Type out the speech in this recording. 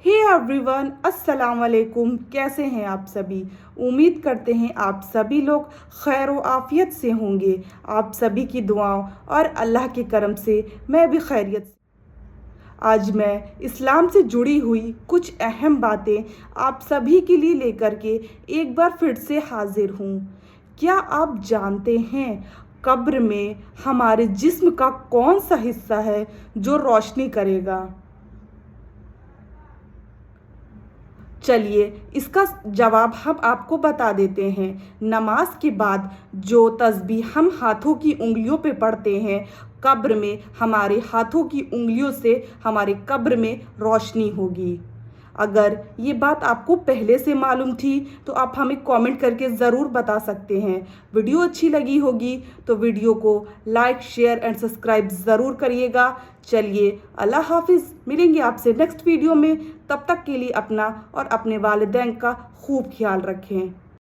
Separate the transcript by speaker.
Speaker 1: Hey everyone, अस्सलाम वालेकुम। कैसे हैं आप सभी? उम्मीद करते हैं आप सभी लोग खैर व आफियत से होंगे। आप सभी की दुआओं और अल्लाह के करम से मैं भी खैरियत से। आज मैं इस्लाम से जुड़ी हुई कुछ अहम बातें आप सभी के लिए लेकर के एक बार फिर से हाजिर हूँ। क्या आप जानते हैं कब्र में हमारे जिस्म का कौन सा हिस्सा है जो रोशनी करेगा? चलिए इसका जवाब हम आपको बता देते हैं। नमाज के बाद जो तस्बीह हम हाथों की उंगलियों पे पढ़ते हैं, कब्र में हमारे हाथों की उंगलियों से हमारे कब्र में रोशनी होगी। अगर ये बात आपको पहले से मालूम थी तो आप हमें कमेंट करके ज़रूर बता सकते हैं। वीडियो अच्छी लगी होगी तो वीडियो को लाइक, शेयर एंड सब्सक्राइब ज़रूर करिएगा। चलिए अल्लाह हाफिज़, मिलेंगे आपसे नेक्स्ट वीडियो में। तब तक के लिए अपना और अपने वालिदैन का खूब ख्याल रखें।